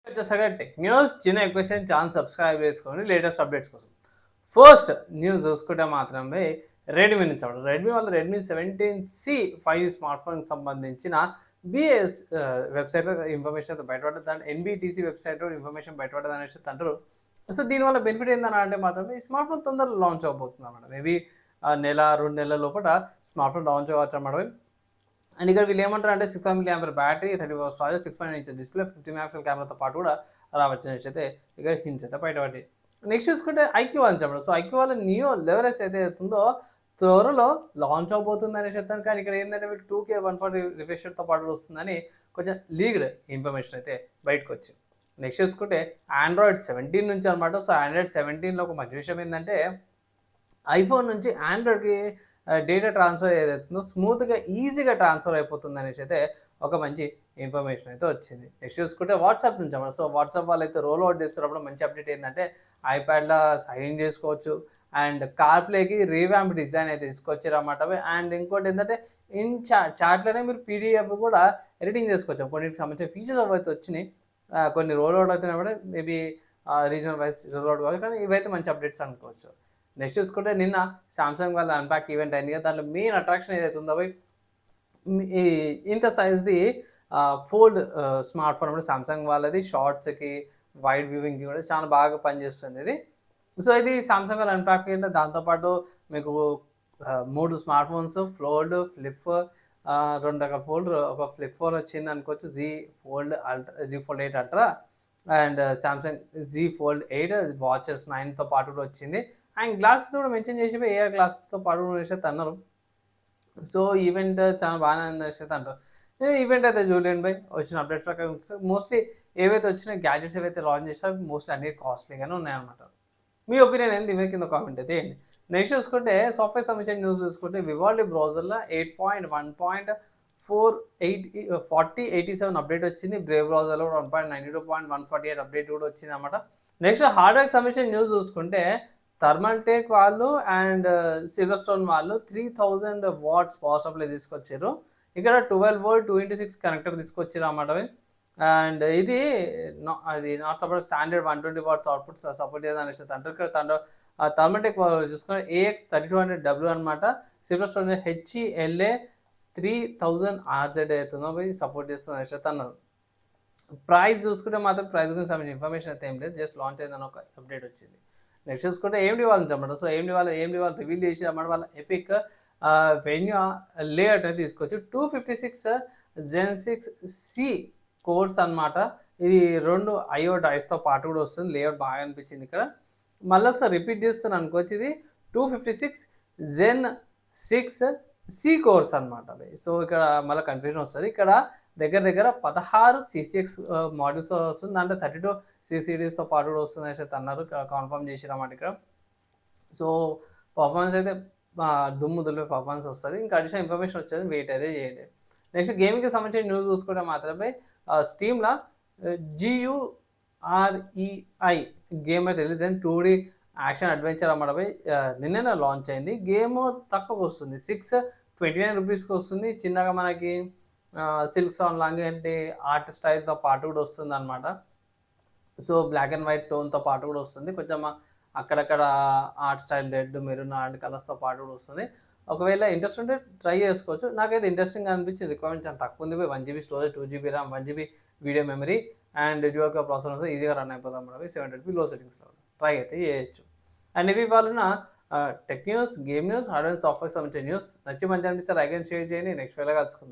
వచ్చేసరిగా tech news చిన్న question chance subscribe చేసుకోండి latest updates కోసం. ఫస్ట్ న్యూస్ చూసుకుంటే మాత్రమే రెడ్మీ నుంచి రెడ్మీ వాళ్ళ రెడ్మీ 17C 5 స్మార్ట్ ఫోన్కి సంబంధించిన బిఎస్ వెబ్సైట్లో ఇన్ఫర్మేషన్ అయితే బయటపడ్డది. దాని ఎన్బిటిసి వెబ్సైట్లో ఇన్ఫర్మేషన్ బయటపడ్డది అనేసి అంటారు. సో దీనివల్ల బెనిఫిట్ ఏందని అంటే మాత్రమే ఈ స్మార్ట్ ఫోన్ తొందరలో లాంచ్ అవబోతుంది అన్నమాట. మేబీ నెల 2 నెలల లోపల స్మార్ట్ ఫోన్ లాంచ్ అవ్వచ్చు అన్నమాట. అండ్ ఇక్కడ వీళ్ళు ఏమంటారు అంటే 600 mAh battery, 34 storage, 6.9 inch display, 50 MP కెమెరాతో పాటు కూడా రావచ్చు అనేసి అయితే ఇక్కడ హింట్స్ అయితే బయటపడి. నెక్స్ట్ చూసుకుంటే ఐక్యూ అని చెప్పడం. సో ఐక్యూ వాళ్ళ నియో లెవెల్ ఎస్ అయితే అవుతుందో త్వరలో లాంచ్ అవబోతుంది అనేసి చెప్తాను. కానీ ఇక్కడ ఏంటంటే వీళ్ళు 2K 140 రిఫ్రెష్ రేట్తో పాటు వస్తుందని కొంచెం లీగ్డ్ ఇన్ఫర్మేషన్ అయితే బయటకు వచ్చింది. నెక్స్ట్ చూసుకుంటే ఆండ్రాయిడ్ 17 నుంచి అనమాట. సో ఆండ్రాయిడ్ 17లో ఒక మంచి విషయం ఏంటంటే ఐఫోన్ నుంచి ఆండ్రాయిడ్కి డేటా ట్రాన్స్ఫర్ ఏదైతుందో స్మూత్గా ఈజీగా ట్రాన్స్ఫర్ అయిపోతుంది అనేసి అయితే ఒక మంచి ఇన్ఫర్మేషన్ అయితే వచ్చింది. నెక్స్ట్ చూసుకుంటే వాట్సాప్ నుంచి అన్నమాట. సో వాట్సాప్ వాళ్ళు అయితే రోల్ అవుట్ చేస్తున్నప్పుడు మంచి అప్డేట్ ఏంటంటే ఐప్యాడ్లో సైన్ ఇన్ చేసుకోవచ్చు అండ్ కార్ప్లేకి రీవ్యాంప్ డిజైన్ అయితే తీసుకొచ్చారు అన్నమాట. అండ్ ఇంకోటి ఏంటంటే చాట్లోనే మీరు పీడిఎఫ్ కూడా ఎడిటింగ్ చేసుకోవచ్చు. కొన్నిటికి సంబంధించిన ఫీచర్స్ అయితే వచ్చినాయి. కొన్ని రోల్ అవుట్ అవుతున్నాయి కూడా maybe regional wise roll out కావాలి, కానీ ఇవైతే మంచి అప్డేట్స్ అనుకోవచ్చు. నెక్స్ట్ చూసుకుంటే నిన్న సామ్సంగ్ వాళ్ళ అన్పాక్ ఈవెంట్ అయింది కదా, దాంట్లో మెయిన్ అట్రాక్షన్ ఏదైతే ఉందో ఈ ఇంత సైజ్ది ఫోల్డ్ స్మార్ట్ ఫోన్ కూడా సామ్సంగ్ వాళ్ళది షార్ట్స్కి వైడ్ వ్యూవింగ్కి కూడా చాలా బాగా పనిచేస్తుంది ఇది. సో ఇది సామ్సంగ్ వాళ్ళ అన్పాక్ ఈవెంట్. దాంతోపాటు మీకు 3 స్మార్ట్ ఫోన్స్ ఫ్లోల్డ్, ఫ్లిప్, 2 రకాల ఫోల్డ్, ఒక ఫ్లిప్ ఫోన్ వచ్చింది అనుకోవచ్చు, Z fold 8 ultra and Samsung Z fold 8 watches 9తో పాటు కూడా వచ్చింది. అండ్ గ్లాసెస్ కూడా మెన్షన్ చేసి ఏఆర్ గ్లాసెస్తో పాటు వేసి అన్నారు. సో ఈవెంట్ చాలా బాగానే ఉందనేసి అంటారు. నేను ఈవెంట్ అయితే చూడలేను బై, వచ్చిన అప్డేట్ ప్రకారం మోస్ట్లీ ఏవైతే వచ్చినా గ్యాడ్జెట్స్ ఏవైతే లాంచ్ చేసారో మోస్ట్లీ అన్ని కాస్ట్లీగానే ఉన్నాయన్నమాట. మీ ఒపీనియన్ ఏంటి దీని కింద కామెంట్ అయితే ఏంటి. నెక్స్ట్ చూసుకుంటే సాఫ్ట్వేర్ సంబంధించిన న్యూస్ చూసుకుంటే వివాల్డి బ్రౌజర్లో 8.1.4087 అప్డేట్ వచ్చింది. బ్రేవ్ బ్రౌజర్లో 1.92.148 అప్డేట్ కూడా వచ్చింది అన్నమాట. నెక్స్ట్ హార్డ్వేర్కి సంబంధించిన న్యూస్ చూసుకుంటే థర్మల్టెక్ వాళ్ళు అండ్ సిల్వర్ స్టోన్ వాళ్ళు 3000 వాట్స్ పవర్ సప్లై తీసుకొచ్చారు. ఇక్కడ 12V 2x6 కనెక్టర్ తీసుకొచ్చారు అన్నమాట. అండ్ ఇది అది not support standard 120 watts output support చేయదని అంటారు. ఇక్కడ థర్మల్టెక్ చూసుకుని AX3200W అనమాట. సిల్వర్ స్టోన్ HELA 3000 RZ అవుతుందో సపోర్ట్ చేస్తుంది అనేసి అన్నారు. ప్రైస్ చూసుకుంటే మాత్రం ప్రైస్ గురించి సంబంధించిన ఇన్ఫర్మేషన్ అయితే ఏం లేదు, జస్ట్ లాంచ్ అయిందని ఒక అప్డేట్ వచ్చింది. నెక్స్ట్ చూసుకుంటే AMD వాళ్ళు అనమాట. సో AMD వాళ్ళు రివీల్ చేసి అన్నమాట వాళ్ళ ఎపిక్ వెన్యూ లేఅవుట్ అయితే తీసుకొచ్చి 256 Zen 6C కోర్స్ అనమాట. ఇది 2 IO డైస్తో పాటు కూడా వస్తుంది. లేఅవుట్ బాగా అనిపించింది. ఇక్కడ మళ్ళీ ఒకసారి రిపీట్ చేస్తున్నాను అనుకోవచ్చు, ఇది 256 Zen 6C కోర్స్ అనమాట. సో ఇక్కడ మళ్ళీ కన్ఫ్యూజన్ వస్తుంది. ఇక్కడ దగ్గర 16 CCX మాడ్యూల్స్ వస్తుంది, దాంట్లో 32 CCDస్తో పాటు కూడా వస్తుంది అనేసి అన్నారు, కన్ఫర్మ్ చేసిరన్నమాట ఇక్కడ. సో పర్ఫార్మెన్స్ అయితే దుమ్ము దులిపే పర్ఫార్మెన్స్ వస్తుంది. ఇంకా అడిషనల్ ఇన్ఫర్మేషన్ వచ్చేది, వెయిట్ అయితే చేయండి. నెక్స్ట్ గేమింగ్కి సంబంధించిన న్యూస్ చూసుకుంటే మాత్రమే స్టీమ్లో GUREI గేమ్ అయితే రిలీజ్ అయింది. 2D యాక్షన్ అడ్వెంచర్ అన్నమాట. నిన్ననే లాంచ్ అయింది. గేమ్ తక్కువ వస్తుంది, 629 రూపీస్కి వస్తుంది. చిన్నగా మనకి సిల్క్ సాన్ లాంటి ఆర్ట్ స్టైల్తో పాటు కూడా వస్తుంది అనమాట. సో బ్లాక్ అండ్ వైట్ టోన్తో పాటు కూడా వస్తుంది. కొంచెం అక్కడక్కడ art style red, maroon art కలర్స్తో పాటు కూడా వస్తుంది. ఒకవేళ ఇంట్రెస్ట్ ఉంటే ట్రై చేసుకోవచ్చు. నాకైతే ఇంట్రెస్టింగ్ అనిపించింది. రిక్వైర్మెంట్ చాలా తక్కువ ఉంది. 1GB storage, 2GB RAM, 1GB video memory and dual core processor వస్తే ఈజీగా రన్ అయిపోతాం మనకి. 720p లో సెట్టింగ్స్లో ట్రై అయితే చేయొచ్చు. అండ్ ఇవి వాళ్ళ tech news, game news, hardware software సంబంధించిన న్యూస్. నచ్చి మంచి అనిపిస్తే లైక్ అండ్ షేర్ చేయండి. నెక్స్ట్ వేళ కలుసుకుందాం.